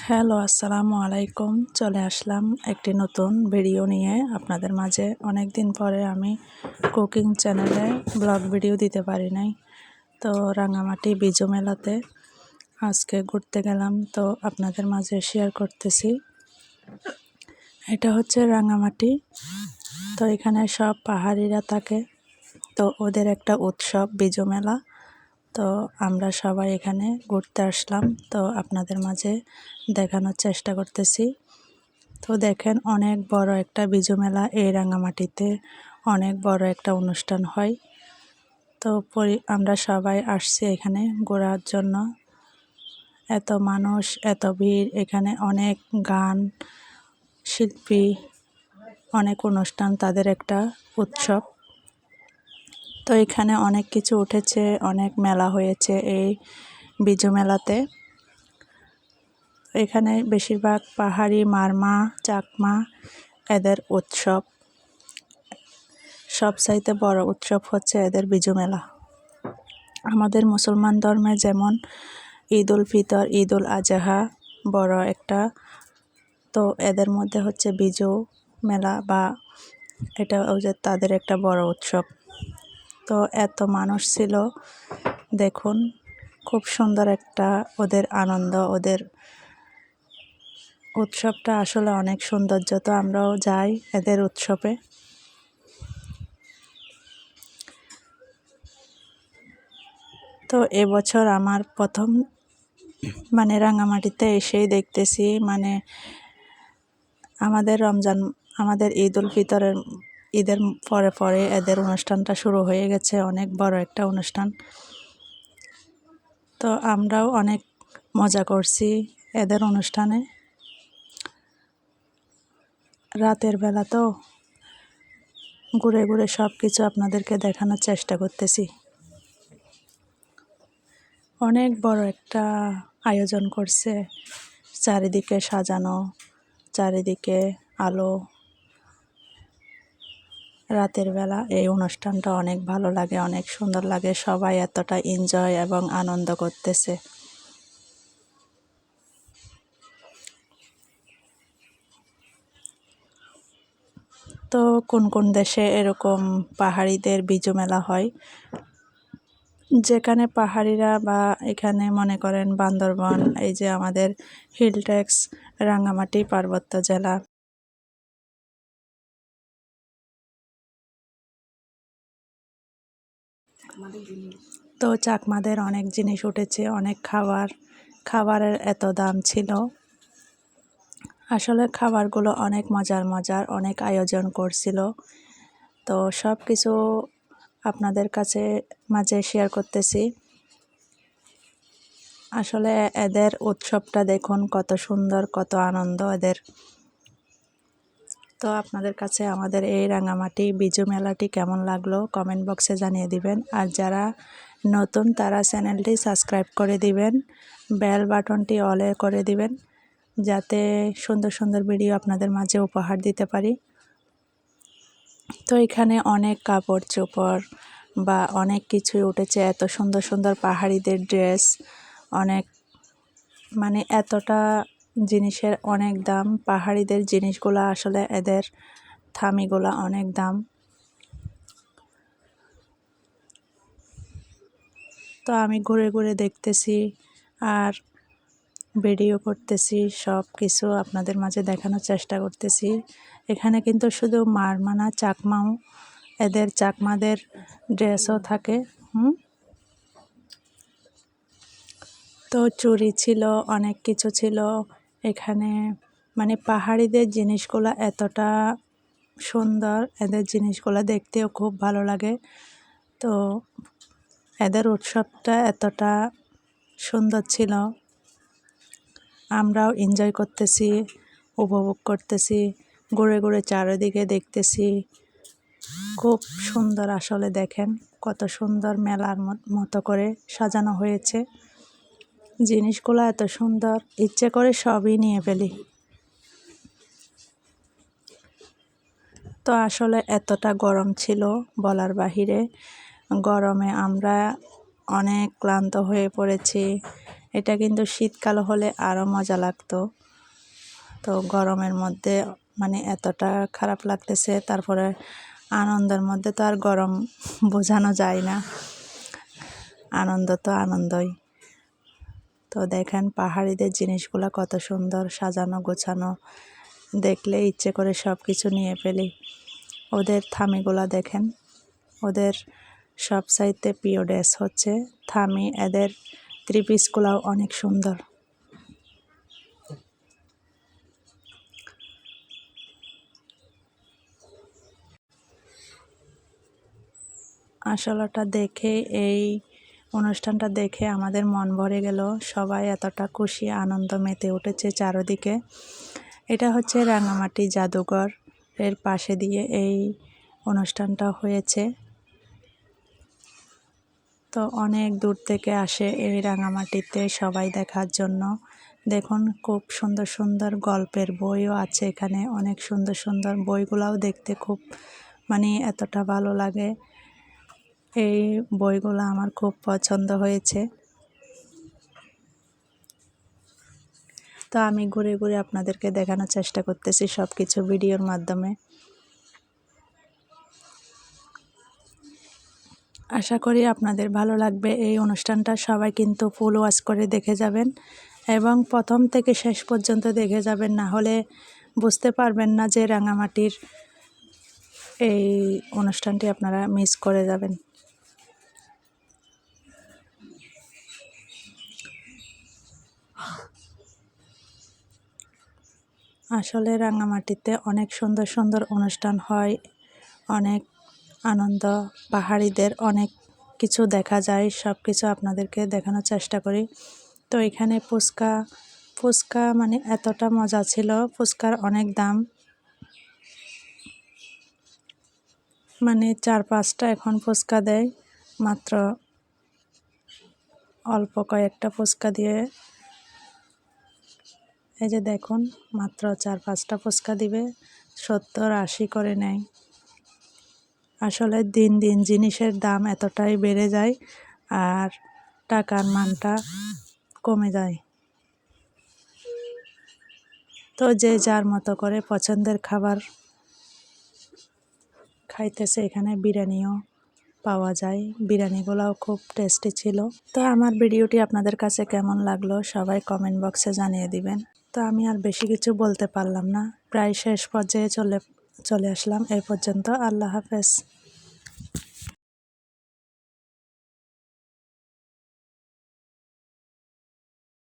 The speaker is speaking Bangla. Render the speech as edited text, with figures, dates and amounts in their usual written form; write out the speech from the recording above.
হ্যালো, আসসালামু আলাইকুম। চলে আসলাম একটি নতুন ভিডিও নিয়ে আপনাদের মাঝে। অনেক দিন পরে আমি কুকিং চ্যানেলে ব্লগ ভিডিও দিতে পারি নাই। তো রাঙামাটি বিজু মেলাতে আজকে ঘুরতে গেলাম, তো আপনাদের মাঝে শেয়ার করতেছি। এটা হচ্ছে রাঙামাটি। তো এখানে সব পাহাড়িরা থাকে, তো ওদের একটা উৎসব বিজু মেলা। তো আমরা সবাই এখানে ঘুরতে আসলাম, তো আপনাদের মাঝে দেখানোর চেষ্টা করতেছি। তো দেখেন, অনেক বড় একটা বিজু মেলা এই রাঙামাটিতে, অনেক বড় একটা অনুষ্ঠান হয়। তো আমরা সবাই আসছি এখানে ঘোরার জন্য। এত মানুষ, এত ভিড়, এখানে অনেক গান শিল্পী, অনেক অনুষ্ঠান, তাদের একটা উৎসব। তো এখানে অনেক কিছু উঠেছে, অনেক মেলা হয়েছে এই বিজু মেলাতে। এখানে বেশিরভাগ পাহাড়ি, মারমা, চাকমা, এদের উৎসব। সবচাইতে বড় উৎসব হচ্ছে এদের বিজু মেলা। আমাদের মুসলমান ধর্মে যেমন ঈদ উল ফিতর, ঈদ উল আজহা বড় একটা, তো এদের মধ্যে হচ্ছে বিজু মেলা, বা এটা যে তাদের একটা বড় উৎসব। তো এত মানুষ ছিল, দেখুন, খুব সুন্দর একটা ওদের আনন্দ, ওদের উৎসবটা আসলে অনেক সৌন্দর্য। তো আমরাও যাই এদের উৎসবে। তো এবছর আমার প্রথম রাঙামাটিতে এসেই দেখতেছি, আমাদের রমজান, আমাদের ঈদ উল ফিতরের ঈদের পরে পরে এদের অনুষ্ঠানটা শুরু হয়ে গেছে, অনেক বড় একটা অনুষ্ঠান। তো আমরাও অনেক মজা করছি এদের অনুষ্ঠানে। রাতের বেলা তো ঘুরে ঘুরে সব কিছু আপনাদেরকে দেখানোর চেষ্টা করতেছি। অনেক বড় একটা আয়োজন করছে, চারিদিকে সাজানো, চারিদিকে আলো। রাতের বেলা এই অনুষ্ঠানটা অনেক ভালো লাগে, অনেক সুন্দর লাগে। সবাই এতটা এনজয় এবং আনন্দ করতেছে। তো কোন কোন দেশে এরকম পাহাড়িদের বিজু মেলা হয়, যেখানে পাহাড়িরা, বা এখানে মনে করেন বান্দরবন, এই যে আমাদের হিলটেক্স, রাঙামাটি পার্বত্য জেলা। তো চাকমাদের অনেক জিনিস উঠেছে, অনেক খাবারের এত দাম ছিল। আসলে খাবারগুলো অনেক মজার মজার, অনেক আয়োজন করছিল। তো সব কিছু আপনাদের কাছে মাঝে শেয়ার করতেছি। আসলে এদের উৎসবটা দেখুন, কত সুন্দর, কত আনন্দ এদের। তো আপনাদের কাছে আমাদের এই রাঙামাটি বিজু মেলাটি কেমন লাগলো কমেন্ট বক্সে জানিয়ে দিবেন। আর যারা নতুন তারা চ্যানেলটি সাবস্ক্রাইব করে দিবেন, বেল বাটনটি অলে করে দিবেন, যাতে সুন্দর সুন্দর ভিডিও আপনাদের মাঝে উপহার দিতে পারি। তো এখানে অনেক কাপড় চোপড় বা অনেক কিছুই উঠেছে, এত সুন্দর সুন্দর পাহাড়িদের ড্রেস, অনেক এতটা জিনিসের অনেক দাম। পাহাড়িদের জিনিসগুলো আসলে এদের থামিগুলা অনেক দাম। তো আমি ঘুরে ঘুরে দেখতেছি আর ভিডিও করতেছি, সব কিছু আপনাদের মাঝে দেখানোর চেষ্টা করতেছি। এখানে কিন্তু শুধু মারমানা, চাকমাও, এদের চাকমাদের ড্রেসও থাকে। তো চুড়ি ছিল, অনেক কিছু ছিল এখানে। পাহাড়িদের জিনিসগুলো এতটা সুন্দর, এদের জিনিসগুলো দেখতেও খুব ভালো লাগে। তো এদের উৎসবটা এতটা সুন্দর ছিল, আমরাও এনজয় করতেছি, উপভোগ করতেছি, ঘুরে ঘুরে চারিদিকে দেখতেছি। খুব সুন্দর, আসলে দেখেন কত সুন্দর মেলার মতো করে সাজানো হয়েছে। জিনিসগুলো এত সুন্দর, ইচ্ছে করে সবই নিয়ে ফেলি। তো আসলে এতটা গরম ছিল বলার বাহিরে। গরমে আমরা অনেক ক্লান্ত হয়ে পড়েছি। এটা কিন্তু শীতকাল হলে আরও মজা লাগতো। তো গরমের মধ্যে মানে এতটা খারাপ লাগতেছে, তারপরে আনন্দের মধ্যে তো আর গরম বোঝানো যায় না, আনন্দ তো আনন্দই। তো দেখেন পাহাড়িদের জিনিসগুলো কত সুন্দর সাজানো গোছানো, দেখলে ইচ্ছে করে সব কিছু নিয়ে ফেলি। ওদের থামিগুলা দেখেন, ওদের সব চাইতে প্রিয় ড্রেস হচ্ছে থামি। এদের থ্রি পিসগুলাও অনেক সুন্দর। আসলেটা দেখে, এই অনুষ্ঠানটা দেখে আমাদের মন ভরে গেল। সবাই এতটা খুশি আনন্দ মেতে উঠেছে চারদিকে। এটা হচ্ছে রাঙামাটি জাদুঘর এর পাশে দিয়ে এই অনুষ্ঠানটা হয়েছে। তো অনেক দূর থেকে আসে এই রাঙামাটিতে সবাই দেখার জন্য। দেখুন খুব সুন্দর সুন্দর গল্পের বইও আছে এখানে, অনেক সুন্দর সুন্দর বইগুলাও দেখতে খুব মানে এতটা ভালো লাগে। এই বইগুলো আমার খুব পছন্দ হয়েছে। তো আমি ঘুরে ঘুরে আপনাদেরকে দেখানোর চেষ্টা করতেছি সব কিছু ভিডিওর মাধ্যমে। আশা করি আপনাদের ভালো লাগবে এই অনুষ্ঠানটা। সবাই কিন্তু ফুল ওয়াচ করে দেখে যাবেন এবং প্রথম থেকে শেষ পর্যন্ত দেখে যাবেন, না হলে বুঝতে পারবেন না যে রাঙামাটির এই অনুষ্ঠানটি আপনারা মিস করে যাবেন। আসলে রাঙামাটিতে অনেক সুন্দর সুন্দর অনুষ্ঠান হয়, অনেক আনন্দ, পাহাড়িদের অনেক কিছু দেখা যায়, সব কিছু আপনাদেরকে দেখানোর চেষ্টা করি। তো এখানে ফুচকা মানে এতটা মজা ছিল, ফুচকার অনেক দাম, মানে 4-5টা এখন ফুচকা দেয়, মাত্র অল্প কয়েকটা ফুচকা দিয়ে। এই যে দেখুন মাত্র 4-5টা ফুচকা দিবে, 70-80 করে নেয়। আসলে দিন দিন জিনিসের দাম এতটাই বেড়ে যায় আর টাকার মানটা কমে যায়। তো যে যার মতো করে পছন্দের খাবার খাইতেছে। এখানে বিরিয়ানিও পাওয়া যায়, বিরিয়ানিগুলোও খুব টেস্টি ছিল। তো আমার ভিডিওটি আপনাদের কাছে কেমন লাগলো সবাই কমেন্ট বক্সে জানিয়ে দিবেন। তো আমি আর বেশি কিছু বলতে পারলাম না, প্রায় শেষ পর্যায়ে চলে আসলাম। এই পর্যন্ত, আল্লাহ হাফেজ।